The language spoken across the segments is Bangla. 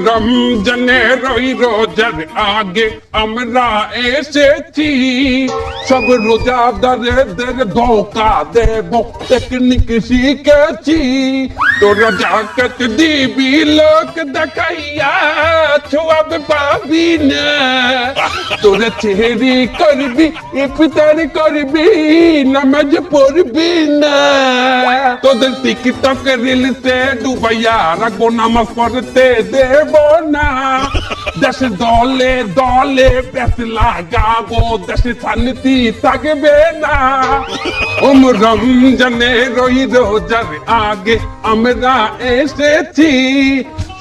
রমজানের ওই রোজার আগে আমরা এসেছি, সব রোজাদারদের ধোকা দেব টেকনিক শিখেছি। তোরা জাকাত দিবি লোক দেখাইয়া ছোয়াব পাবি না, তোরা চেহারি করবি ইফতার করবি নামাজ পড়বি না, তোদের টিকটক রিলসে ডুবাইয়া রাখবো নামাজ পড়তে দেব না। দেশে দলে দলে পেট লাগাবো, দেশে শান্তি থাকবে না। রমজানের ওই রোজার আগে আমরা এসেছি,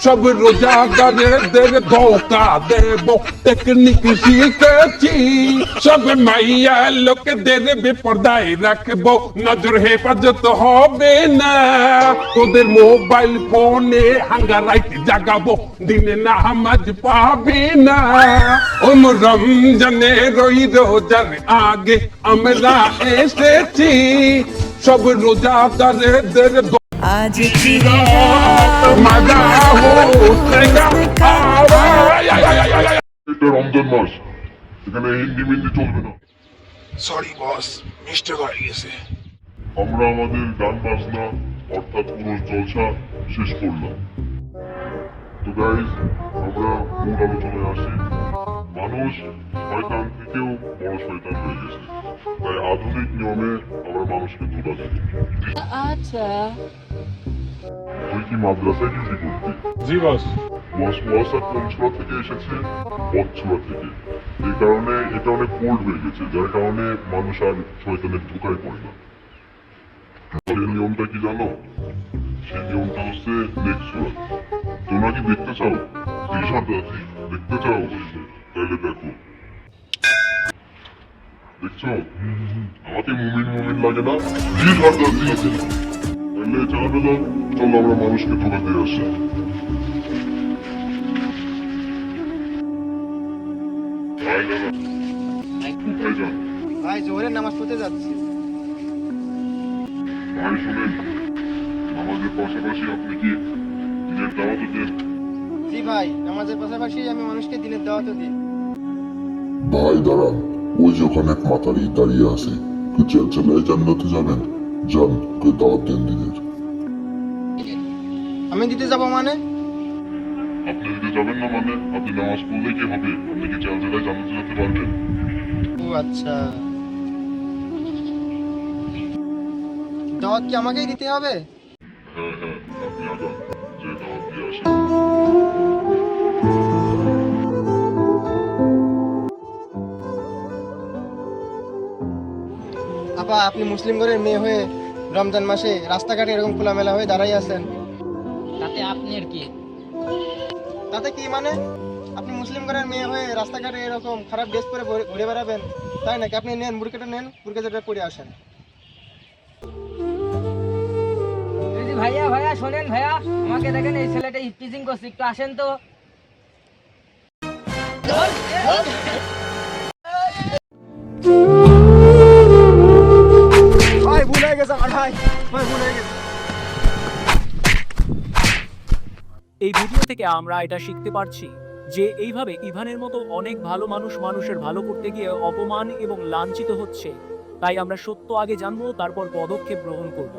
সব রোজাদারদের ধোকা দেব টেকনিক শিখেছি। সব মাইয়া লোকদের বেপরদায় রাখবো, নজর হেফাজত হবে না। তোদের মোবাইল ফোনে হাঙ্গারাইট জাগাবো, দিনে নামাজ পাবি না। রমজানের ওই রোজার আগে আমরা এসেছি, সব রোজাদারদের आज এটা রমজান মাস, এখানে হিন্দি মিন্দি চলবে না। সরি বস, মিস্টেক হয়ে গেছে। আমরা আমাদের গান বাজনা অর্থাৎ পুরো জলসা শেষ করলাম। তো গাইজ, আমরা মূল আলোচনায় আসি। মানুষ শয়তান থেকেও বড় শয়তান হয়ে গেছে, তাই আধুনিক নিয়মে আমরা মানুষকে ধোঁকা দিই। আচ্ছা, তুই কি মাদ্রাসায় ডিউটি করবি? জি বস। ওয়াসওয়াসা কোন ছোঁয়া থেকে এসেছে? বদছোঁয়া থেকে। এই কারণে এটা অনেক কোল্ড হয়ে গেছে, যার কারণে মানুষ আর শয়তানের ধোঁকায় পড়ে না। সেই নিয়মটা কি জানো? সেই নিয়মটা হচ্ছে নেক্সট সূরা। তোমরা কি দেখতে চাও? দেখতে চাও? তাহলে দেখো। দেখছো আমাকে মুমিন মুমিন লাগে না? জি সর্দার জি। তাহলে চালাবে দাও, চলো আমরা মানুষকে ধোঁকা দিয়ে আসি। ভাই জোহরের নামাজ পড়তে যাচ্ছি। ভাই শুনেন, আমাদের পাশাপাশি আপনি কি দিনের দাওয়াতও দেন? জি ভাই, নামাজের পাশাপাশি আমি মানুষকে দিনের দাওয়াতও দিই। ভাই দাঁড়ান, ওই যে ওখানে এক মাতারি দাঁড়িয়ে আছে, কি চেল্লায় জান্নাতে যাবেন? যান, ওকে দাওয়াত দেন দিনের। আমি দিতে যাব মানে? আপনি দিতে যাবেন না মানে? আপনি নামাজ পড়লে কি হবে? আপনি কি চেল্লায় জান্নাতে যেতে পারবেন? ও আচ্ছা, দাওয়াত কি আমাকেই দিতে হবে? হ্যাঁ হ্যাঁ, আপনি আগান, যে দাওয়াত দিয়ে আসেন। আপা, আপনি মুসলিম ঘরের মেয়ে হয়ে রমজান মাসে রাস্তাঘাটে এরকম খোলামেলা হয়ে দাঁড়াই আছেন, তাতে আপনার কি? তাতে কি মানে? আপনি মুসলিম ঘরের মেয়ে হয়ে রাস্তাঘাটে এরকম খারাপ ড্রেস পরে ঘুরে বেড়াবেন তাই নাকি? আপনি নেন, বুরকাটা নেন, বুরকাটা পরে আসেন। ভাইয়া ভাইয়া শোনেন ভাইয়া, আমাকে দেখেন এই ছেলেটা ইফটিজিং করছে, একটু আসেন তো। ভাই ভুল হয়ে গেছে আমার, ভাই ভুল হয়ে গেছে। এই ভিডিও থেকে আমরা এটা শিখতে পারছি যে এইভাবে ইভানের মতো অনেক ভালো মানুষ মানুষের ভালো করতে গিয়ে অপমান এবং লাঞ্ছিত হচ্ছে। তাই আমরা সত্য আগে জানবো, তারপর পদক্ষেপ গ্রহণ করব।